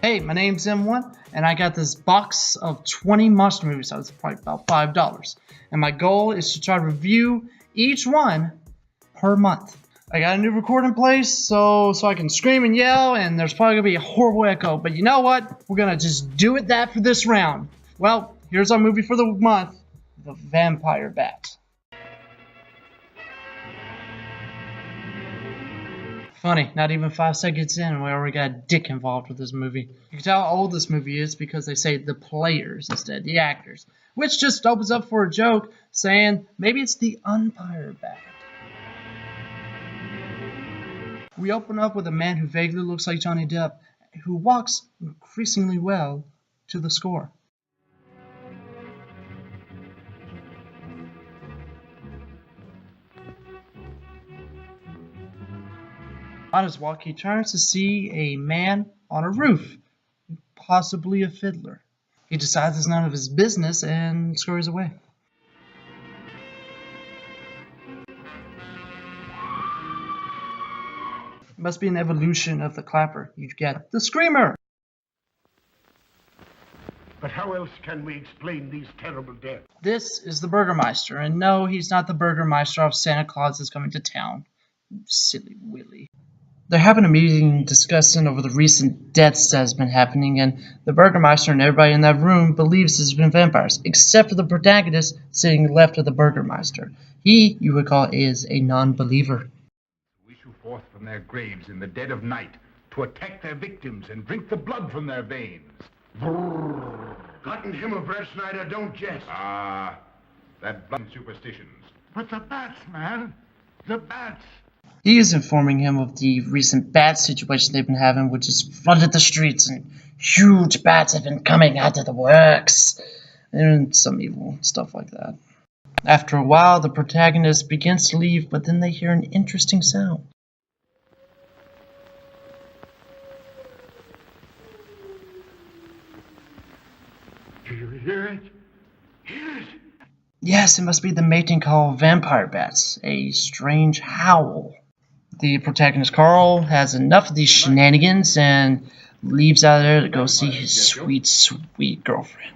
Hey, my name's M1, and I got this box of 20 monster movies, so it's probably about $5. And my goal is to try to review each one per month. I got a new recording place, so I can scream and yell, and there's probably going to be a horrible echo. But you know what? We're going to just do it that for this round. Well, here's our movie for the month, The Vampire Bat. Funny, not even 5 seconds in, we already got a dick involved with this movie. You can tell how old this movie is because they say the players instead, the actors. Which just opens up for a joke, saying maybe it's the umpire bat. We open up with a man who vaguely looks like Johnny Depp, who walks increasingly well to the score. On his walk, he turns to see a man on a roof, possibly a fiddler. He decides it's none of his business and scurries away. It must be an evolution of the clapper. You get the screamer. But how else can we explain these terrible deaths? This is the Burgermeister, and no, he's not the Burgermeister of Santa Claus is Coming to Town. Silly Willy. They're having a meeting discussing over the recent deaths that has been happening, and the Burgermeister and everybody in that room believes there's been vampires, except for the protagonist sitting left of the Burgermeister. He, you would call, is a non-believer. We issue forth from their graves in the dead of night to attack their victims and drink the blood from their veins. Brrr. Gotten him of Red Snyder, don't jest. That blood superstitions. But the bats, man. The bats. He is informing him of the recent bat situation they've been having, which has flooded the streets, and huge bats have been coming out of the works, and some evil stuff like that. After a while, the protagonist begins to leave, but then they hear an interesting sound. Do you hear it? Hear it? Yes, it must be the mating call of vampire bats, a strange howl. The protagonist, Carl, has enough of these shenanigans and leaves out of there to go see his sweet, sweet girlfriend.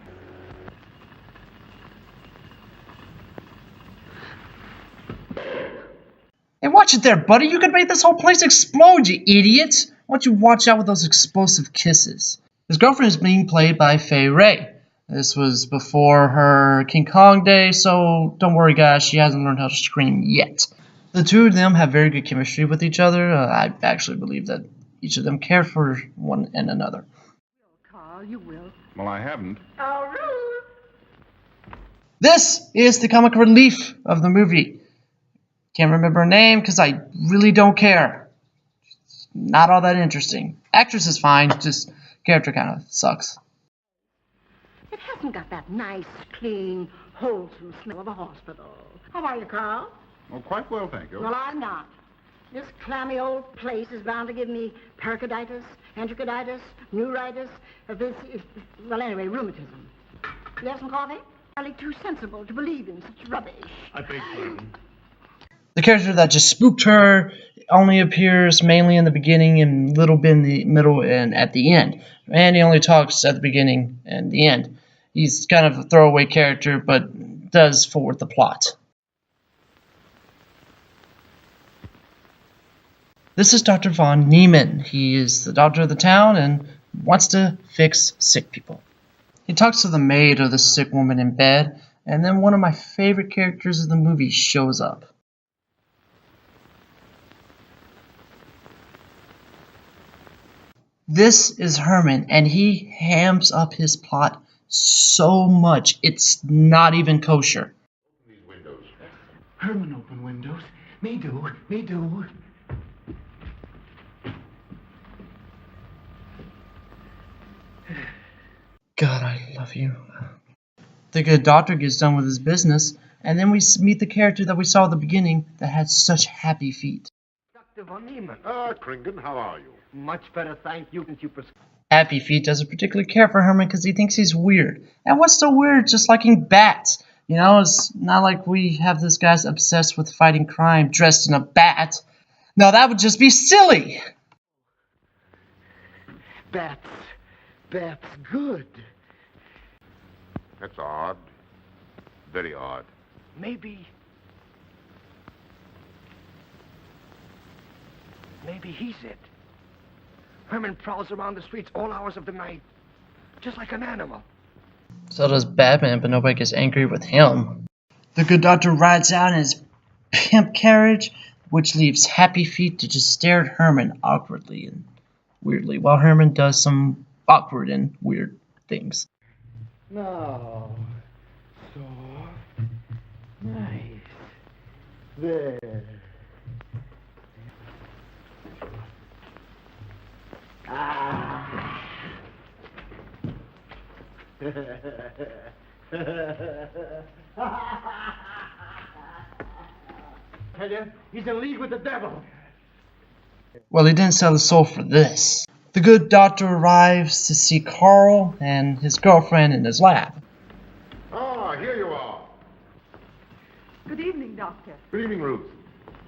Hey, watch it there, buddy. You could make this whole place explode, you idiot. Why don't you watch out with those explosive kisses? His girlfriend is being played by Fay Wray. This was before her King Kong day, so don't worry, guys. She hasn't learned how to scream yet. The two of them have very good chemistry with each other. I actually believe that each of them care for one and another. Carl, you will. Well, I haven't. Oh, Ruth! This is the comic relief of the movie. Can't remember her name because I really don't care. It's not all that interesting. Actress is fine, just character kind of sucks. It hasn't got that nice, clean, wholesome smell of a hospital. How are you, Carl? Oh, quite well, thank you. Well, I'm not. This clammy old place is bound to give me pericarditis, enterocolitis, neuritis, anyway, rheumatism. You have some coffee? I'm too sensible to believe in such rubbish. I beg pardon. The character that just spooked her only appears mainly in the beginning and a little bit in the middle and at the end. And he only talks at the beginning and the end. He's kind of a throwaway character, but does forward the plot. This is Dr. Von Niemann. He is the doctor of the town and wants to fix sick people. He talks to the maid of the sick woman in bed, and then one of my favorite characters of the movie shows up. This is Herman, and he hams up his plot so much it's not even kosher. These windows. Herman open windows. Me do. God, I love you. The good doctor gets done with his business, and then we meet the character that we saw at the beginning that had such happy feet. Dr. von Niemann. Kringen, how are you? Much better, thank you, since you Happy Feet doesn't particularly care for Herman because he thinks he's weird. And what's so weird? Just liking bats. You know, it's not like we have this guy's obsessed with fighting crime dressed in a bat. No, that would just be silly. That's good. That's odd. Very odd. Maybe he's it. Herman prowls around the streets all hours of the night, just like an animal. So does Batman, but nobody gets angry with him. The good doctor rides out in his pimp carriage, which leaves Happy Feet to just stare at Herman awkwardly and weirdly, while Herman does some awkward and weird things. Now, soft, nice. There. Ah. Tell you, he's in league with the devil. Well, he didn't sell his soul for this. The good doctor arrives to see Carl and his girlfriend in his lab. Ah, here you are. Good evening, Doctor. Good evening, Ruth.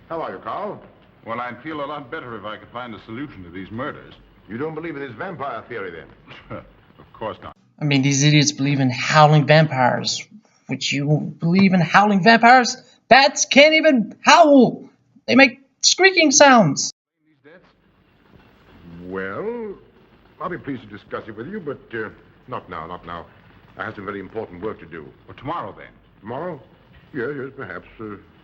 How are you, Carl? Well, I'd feel a lot better if I could find a solution to these murders. You don't believe in this vampire theory, then? Of course not. I mean, these idiots believe in howling vampires. Would you believe in howling vampires? Bats can't even howl. They make squeaking sounds. These deaths? Well, I'll be pleased to discuss it with you, but not now, not now. I have some very important work to do. Well, tomorrow, then. Tomorrow? Yes, perhaps.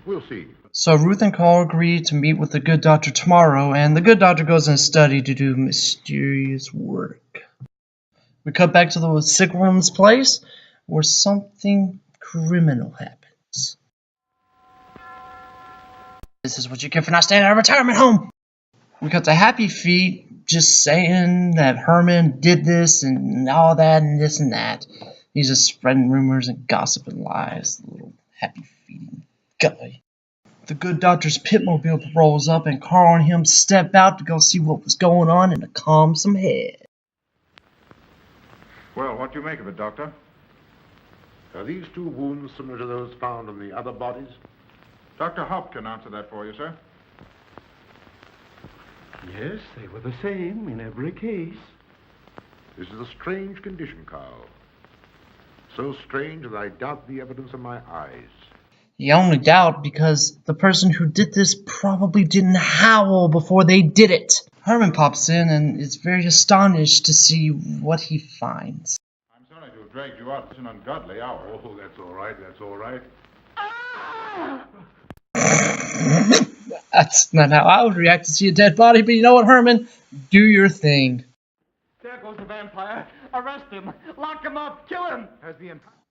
We'll see. So Ruth and Carl agree to meet with the good doctor tomorrow, and the good doctor goes in his study to do mysterious work. We cut back to the sick woman's place, where something criminal happens. This is what you get for not staying at a retirement home! We cut to Happy Feet, just saying that Herman did this and all that and this and that. He's just spreading rumors and gossip and lies, the little Happy Feeting guy. The good doctor's pitmobile rolls up and Carl and him step out to go see what was going on and to calm some head. Well, what do you make of it, Doctor? Are these two wounds similar to those found on the other bodies? Dr. Haupt can answer that for you, sir. Yes, they were the same in every case. This is a strange condition, Carl. So strange that I doubt the evidence of my eyes. You only doubt because the person who did this probably didn't howl before they did it. Herman pops in and is very astonished to see what he finds. I'm sorry to have dragged you out at an ungodly hour. Oh, that's all right, that's all right. That's not how I would react to see a dead body, but you know what, Herman? Do your thing. There goes the vampire. Arrest him. Lock him up. Kill him.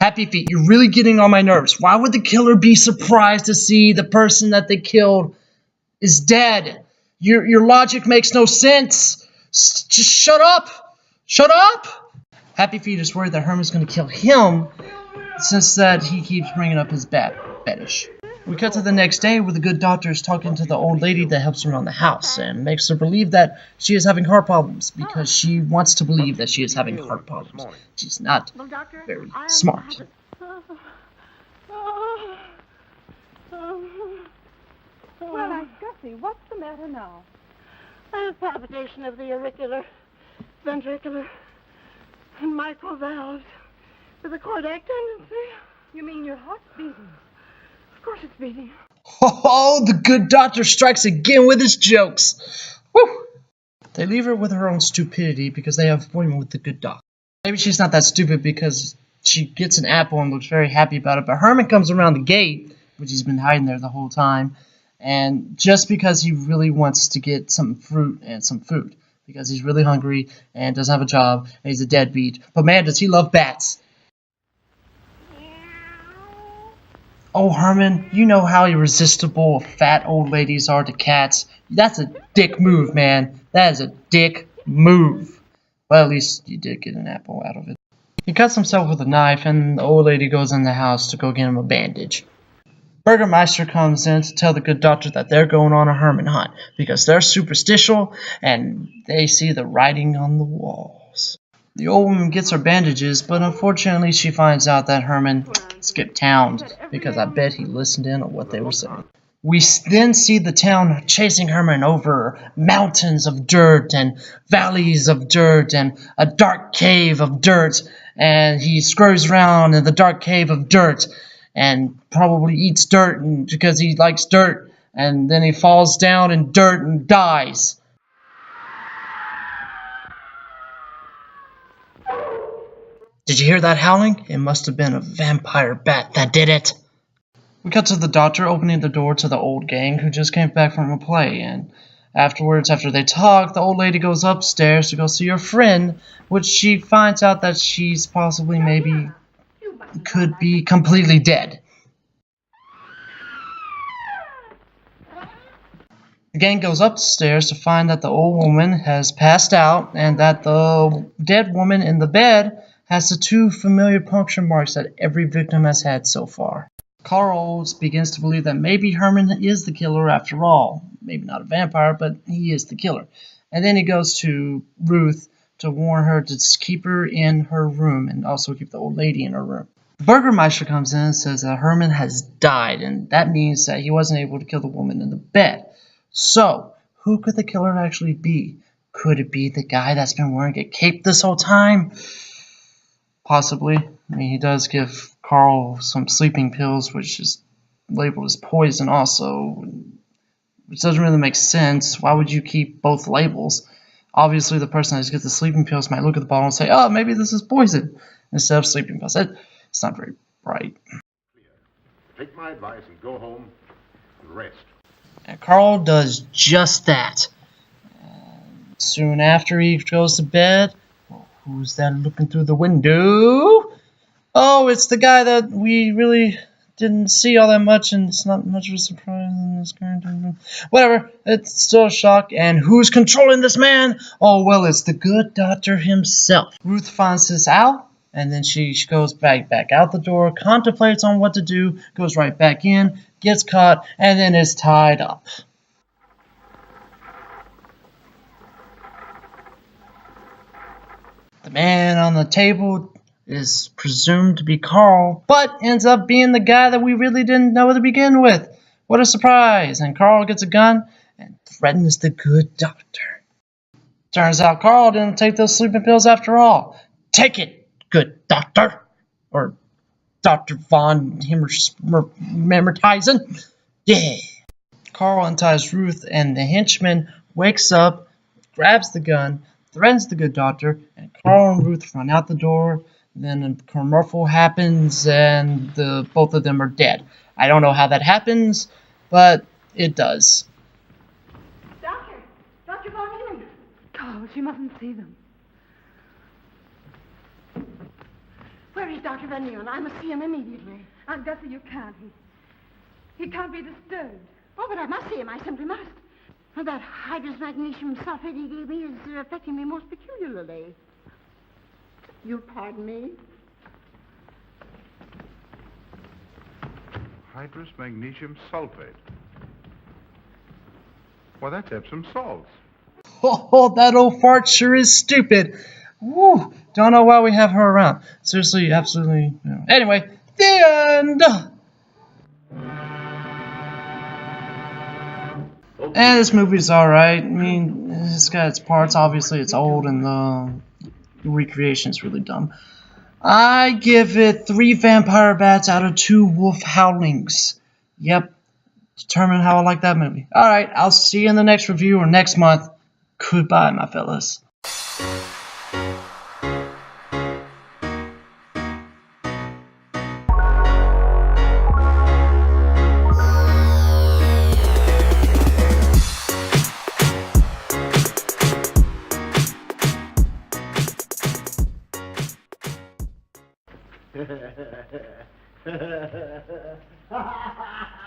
Happy Feet, you're really getting on my nerves. Why would the killer be surprised to see the person that they killed is dead? Your logic makes no sense. Just shut up. Shut up. Happy Feet is worried that Herman's going to kill him since that he keeps bringing up his bat fetish. We cut to the next day where the good doctor is talking to the old lady that helps around the house and makes her believe that she is having heart problems because she wants to believe that she is having heart problems. She's not very smart. Well, Aunt Gussie, what's the matter now? I have palpitation of the auricular, ventricular, and mitral valves with a cardiac tendency. You mean your heart's beating? Of course it's beating. Oh, the good doctor strikes again with his jokes. Woo! They leave her with her own stupidity because they have an appointment with the good doctor. Maybe she's not that stupid because she gets an apple and looks very happy about it, but Herman comes around the gate, which he's been hiding there the whole time, and just because he really wants to get some fruit and some food, because he's really hungry and doesn't have a job, and he's a deadbeat. But man, does he love bats. Oh, Herman, you know how irresistible fat old ladies are to cats. That's a dick move, man. That is a dick move. Well, at least you did get an apple out of it. He cuts himself with a knife, and the old lady goes in the house to go get him a bandage. Burgermeister comes in to tell the good doctor that they're going on a Herman hunt because they're superstitial and they see the writing on the walls. The old woman gets her bandages, but unfortunately she finds out that Herman skipped town because I bet he listened in on what they were saying. We then see the town chasing Herman over mountains of dirt and valleys of dirt and a dark cave of dirt, and he scurries around in the dark cave of dirt and probably eats dirt because he likes dirt, and then he falls down in dirt and dies. Did you hear that howling? It must have been a vampire bat that did it. We cut to the doctor opening the door to the old gang who just came back from a play, and afterwards, after they talk, the old lady goes upstairs to go see her friend, which she finds out that she's possibly maybe could be completely dead. The gang goes upstairs to find that the old woman has passed out and that the dead woman in the bed has the 2 familiar puncture marks that every victim has had so far. Carl begins to believe that maybe Herman is the killer after all. Maybe not a vampire, but he is the killer. And then he goes to Ruth to warn her to keep her in her room and also keep the old lady in her room. Burgermeister comes in and says that Herman has died, and that means that he wasn't able to kill the woman in the bed. So, who could the killer actually be? Could it be the guy that's been wearing a cape this whole time? Possibly. I mean, he does give Carl some sleeping pills, which is labeled as poison also, which doesn't really make sense. Why would you keep both labels? Obviously, the person that gets the sleeping pills might look at the bottle and say, oh, maybe this is poison, instead of sleeping pills. It's not very bright. Take my advice and go home and rest. And Carl does just that. And soon after he goes to bed, who's that looking through the window? Oh, it's the guy that we really didn't see all that much, and it's not much of a surprise in this current. Whatever, it's still a shock. And who's controlling this man? Oh, well, it's the good doctor himself. Ruth finds this out, and then she goes back out the door, contemplates on what to do, goes right back in, gets caught, and then is tied up. The man on the table is presumed to be Carl, but ends up being the guy that we really didn't know to begin with. What a surprise! And Carl gets a gun and threatens the good doctor. Turns out Carl didn't take those sleeping pills after all. Take it, good doctor! Or Dr. Von Himmertizen. Yeah! Carl unties Ruth, and the henchman wakes up, grabs the gun, threatens the good doctor, and Carl and Ruth run out the door. Then a commercial happens, and both of them are dead. I don't know how that happens, but it does. Doctor! Dr. Von Heumann! Carl, she mustn't see them. Where is Dr. Von Heumann? I must see him immediately. Aunt Gussie, you can't. He can't be disturbed. Oh, but I must see him. I simply must. Well, that hydrous magnesium sulfate he gave me is affecting me most peculiarly. You pardon me? Hydrous magnesium sulfate. Why, that's Epsom salts. Oh, that old fart sure is stupid. Woo! Don't know why we have her around. Seriously, absolutely. No. Anyway, the end! And this movie's alright. I mean, it's got its parts. Obviously, it's old and the recreation is really dumb. I give it 3 vampire bats out of 2 wolf howlings. Yep. Determine how I like that movie. Alright, I'll see you in the next review or next month. Goodbye, my fellas. Ha ha ha ha ha!